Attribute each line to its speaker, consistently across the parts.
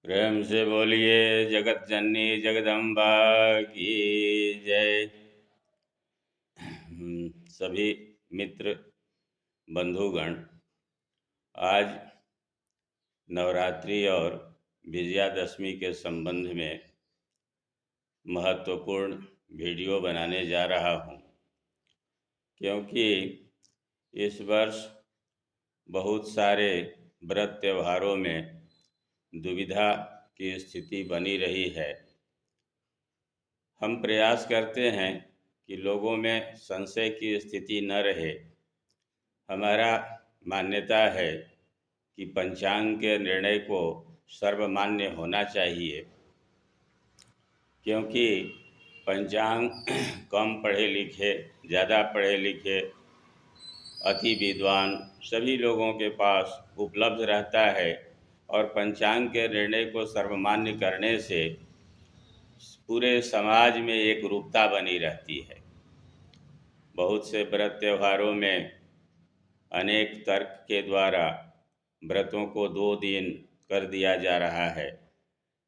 Speaker 1: प्रेम से बोलिए जगत जननी जगदम्बा की जय। सभी मित्र बंधुगण, आज नवरात्रि और विजयादशमी के संबंध में महत्वपूर्ण वीडियो बनाने जा रहा हूँ, क्योंकि इस वर्ष बहुत सारे व्रत त्योहारों में दुविधा की स्थिति बनी रही है। हम प्रयास करते हैं कि लोगों में संशय की स्थिति न रहे। हमारा मान्यता है कि पंचांग के निर्णय को सर्वमान्य होना चाहिए, क्योंकि पंचांग कम पढ़े लिखे, ज़्यादा पढ़े लिखे, अति विद्वान सभी लोगों के पास उपलब्ध रहता है और पंचांग के निर्णय को सर्वमान्य करने से पूरे समाज में एक रूपता बनी रहती है। बहुत से व्रत त्योहारों में अनेक तर्क के द्वारा व्रतों को 2 दिन कर दिया जा रहा है।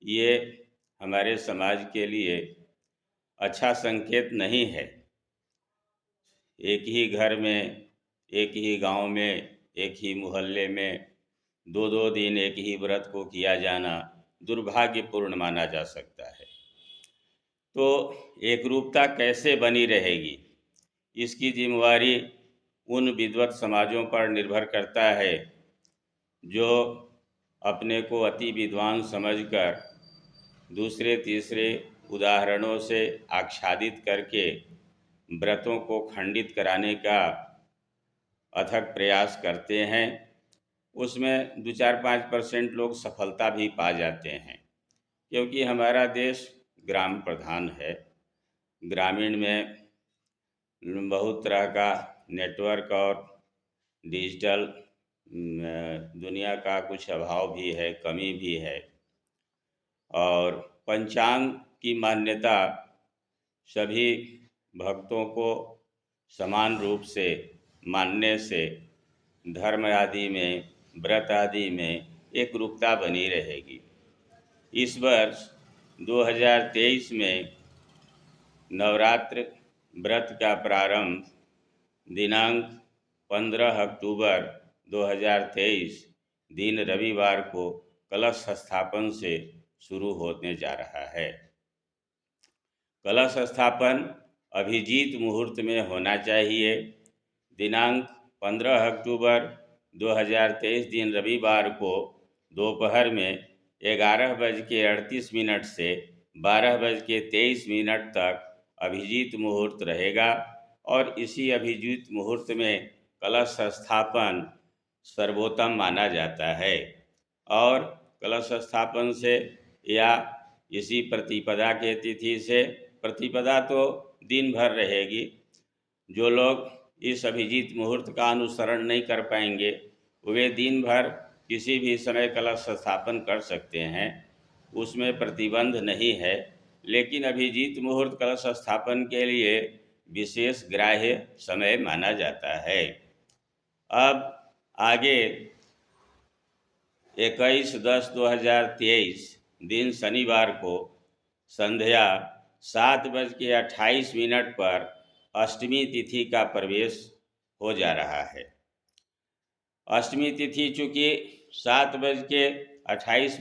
Speaker 1: ये हमारे समाज के लिए अच्छा संकेत नहीं है। एक ही घर में, एक ही गांव में, एक ही मोहल्ले में 2-2 दिन एक ही व्रत को किया जाना दुर्भाग्यपूर्ण माना जा सकता है। तो एकरूपता कैसे बनी रहेगी, इसकी जिम्मेवारी उन विद्वत समाजों पर निर्भर करता है जो अपने को अति विद्वान समझकर दूसरे तीसरे उदाहरणों से आच्छादित करके व्रतों को खंडित कराने का अथक प्रयास करते हैं। उसमें 2-4-5% लोग सफलता भी पा जाते हैं, क्योंकि हमारा देश ग्राम प्रधान है। ग्रामीण में बहुत तरह का नेटवर्क और डिजिटल दुनिया का कुछ अभाव भी है, कमी भी है। और पंचांग की मान्यता सभी भक्तों को समान रूप से मानने से धर्म आदि में, व्रत आदि में एक रूपता बनी रहेगी। इस वर्ष 2023 में नवरात्र व्रत का प्रारंभ दिनांक 15 अक्टूबर 2023 दिन रविवार को कलश स्थापन से शुरू होने जा रहा है। कलश स्थापन अभिजीत मुहूर्त में होना चाहिए। दिनांक 15 अक्टूबर 2023 दिन रविवार को दोपहर में 11:38 से 12:23 तक अभिजीत मुहूर्त रहेगा और इसी अभिजीत मुहूर्त में कलश स्थापन सर्वोत्तम माना जाता है। और कलश स्थापन से या इसी प्रतिपदा के तिथि से, प्रतिपदा तो दिन भर रहेगी, जो लोग इस अभिजीत मुहूर्त का अनुसरण नहीं कर पाएंगे वे दिन भर किसी भी समय कलश स्थापन कर सकते हैं, उसमें प्रतिबंध नहीं है। लेकिन अभिजीत मुहूर्त कलश स्थापन के लिए विशेष ग्राह्य समय माना जाता है। अब आगे 21/10/2023 दिन शनिवार को संध्या 7:28 पर अष्टमी तिथि का प्रवेश हो जा रहा है। अष्टमी तिथि चूँकि 7:28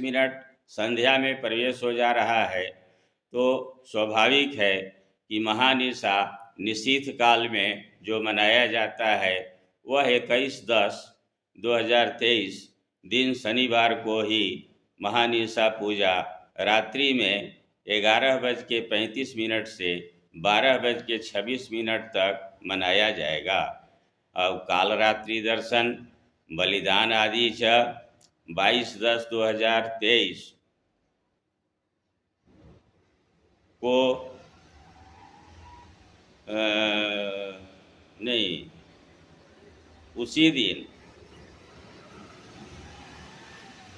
Speaker 1: संध्या में प्रवेश हो जा रहा है, तो स्वाभाविक है कि महानिशा निशीथ काल में जो मनाया जाता है वह 21/10/2023 दिन शनिवार को ही महानिशा पूजा रात्रि में 11:35 से 12:26 तक मनाया जाएगा। अब कालरात्रि दर्शन, बलिदान आदि च 22/10/2023 को नहीं, उसी दिन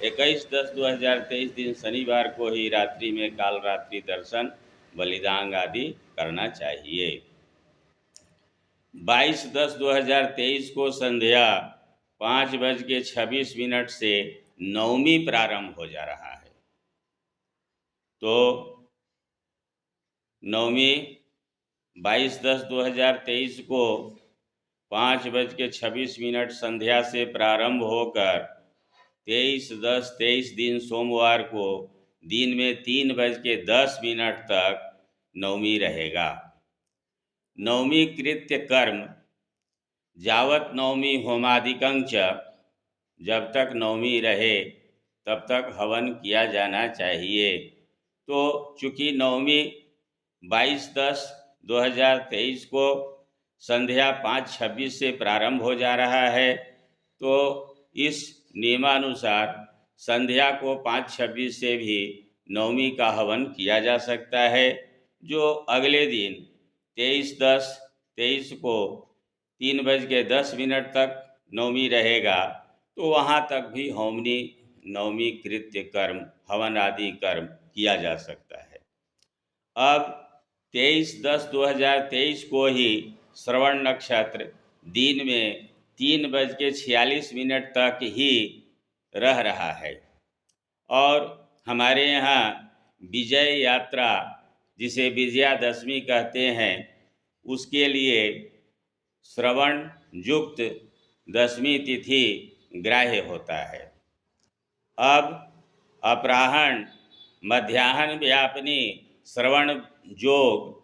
Speaker 1: 21/10/2023 दिन शनिवार को ही रात्रि में कालरात्रि दर्शन, बलिदान आदि करना चाहिए। 22/10/2023 को संध्या 5:26 से नवमी प्रारंभ हो जा रहा है। तो नवमी 22/10/2023 को 5:26 संध्या से प्रारंभ होकर 23/10/23 दिन सोमवार को दिन में 3:10 तक नवमी रहेगा। नवमी कृत्य कर्म यावत नवमी होमादिकं च, जब तक नवमी रहे तब तक हवन किया जाना चाहिए। तो चूँकि नवमी 22/10/2023 को संध्या 5:26 से प्रारंभ हो जा रहा है, तो इस नियमानुसार संध्या को 5:26 से भी नवमी का हवन किया जा सकता है। जो अगले दिन 23/10/23 को 3:10 तक नवमी रहेगा, तो वहाँ तक भी नवमी कृत्य कर्म हवन आदि कर्म किया जा सकता है। अब 23/10/2023 को ही श्रवण नक्षत्र दिन में 3:46 तक ही रह रहा है। और हमारे यहाँ विजय यात्रा, जिसे विजयादशमी कहते हैं, उसके लिए श्रवण युक्त दशमी तिथि ग्राह्य होता है। अब अपराह्न मध्याह्न व्यापिनी श्रवण जोग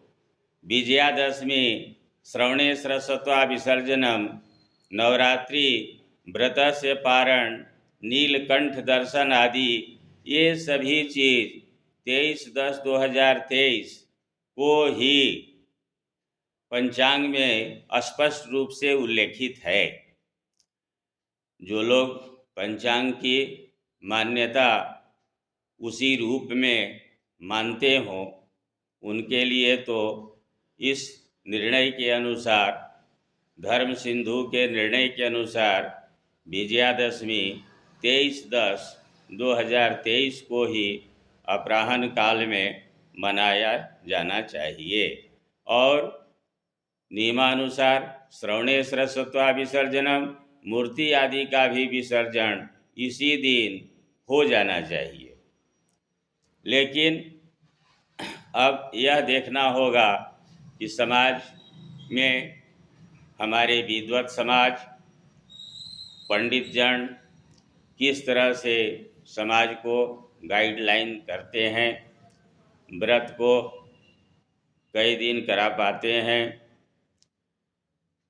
Speaker 1: विजयादशमी श्रवणे सरस्वत्वा विसर्जनम नवरात्रि व्रत से पारण नीलकंठ दर्शन आदि, ये सभी चीज़ 23/10/2023 को ही पंचांग में स्पष्ट रूप से उल्लेखित है। जो लोग पंचांग की मान्यता उसी रूप में मानते हों, उनके लिए तो इस निर्णय के अनुसार, धर्म सिंधु के निर्णय के अनुसार विजयादशमी 23/10/2023 को ही अपराह्न काल में मनाया जाना चाहिए। और नियमानुसार श्रवणे सरस्वत्वा विसर्जनम, मूर्ति आदि का भी विसर्जन इसी दिन हो जाना चाहिए। लेकिन अब यह देखना होगा कि समाज में हमारे विद्वत समाज, पंडित जन किस तरह से समाज को गाइडलाइन करते हैं, व्रत को कई दिन करा पाते हैं।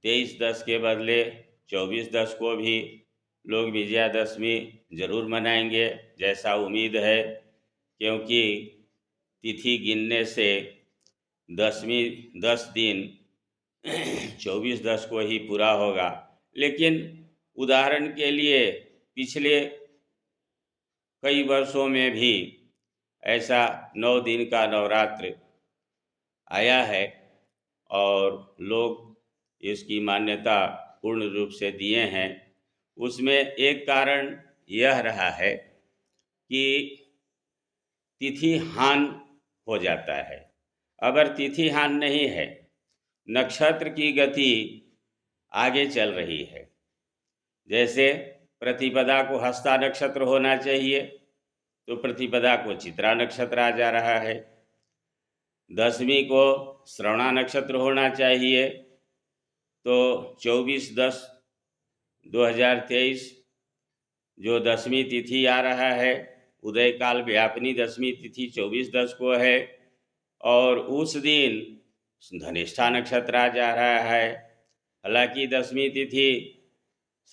Speaker 1: 23/10 के बदले 24/10 को भी लोग विजयादशमी जरूर मनाएंगे, जैसा उम्मीद है, क्योंकि तिथि गिनने से 10 दिन 24/10 को ही पूरा होगा। लेकिन उदाहरण के लिए पिछले कई वर्षों में भी ऐसा 9 दिन का नवरात्र आया है और लोग इसकी मान्यता पूर्ण रूप से दिए हैं। उसमें एक कारण यह रहा है कि तिथि हान हो जाता है। अगर तिथि हान नहीं है, नक्षत्र की गति आगे चल रही है। जैसे प्रतिपदा को हस्ता नक्षत्र होना चाहिए, तो प्रतिपदा को चित्रा नक्षत्र आ जा रहा है। दशमी को श्रवणा नक्षत्र होना चाहिए, तो 24/10/2023 जो दशमी तिथि आ रहा है, उदय काल व्यापिनी दशमी तिथि 24/10 को है, और उस दिन धनिष्ठा नक्षत्र आ जा रहा है। हालांकि दशमी तिथि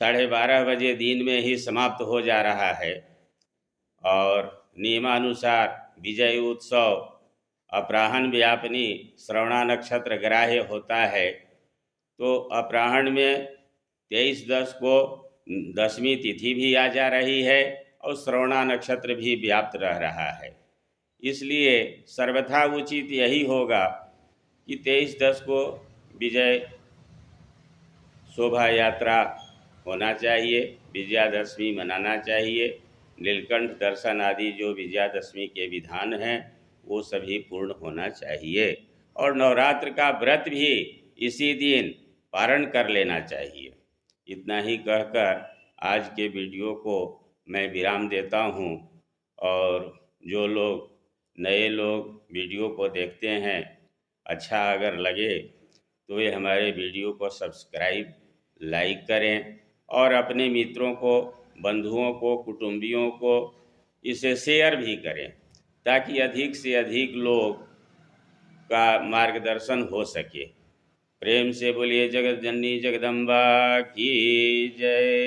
Speaker 1: 12:30 बजे दिन में ही समाप्त हो जा रहा है, और नियमानुसार विजय उत्सव अपराह्न व्यापिनी श्रवणा नक्षत्र ग्राह्य होता है। तो अपराह्न में 23/10 को दशमी तिथि भी आ जा रही है और श्रवणा नक्षत्र भी व्याप्त रह रहा है। इसलिए सर्वथा उचित यही होगा कि 23/10 को विजय शोभा यात्रा होना चाहिए, विजयादशमी मनाना चाहिए। नीलकंठ दर्शन आदि जो विजयादशमी के विधान हैं, वो सभी पूर्ण होना चाहिए। और नवरात्र का व्रत भी इसी दिन पारण कर लेना चाहिए। इतना ही कहकर आज के वीडियो को मैं विराम देता हूँ। और जो लोग नए लोग वीडियो को देखते हैं, अच्छा अगर लगे तो वे हमारे वीडियो को सब्सक्राइब, लाइक करें और अपने मित्रों को, बंधुओं को, कुटुंबियों को इसे शेयर भी करें, ताकि अधिक से अधिक लोग का मार्गदर्शन हो सके। प्रेम से बोलिए जगत जननी जगदम्बा की जय।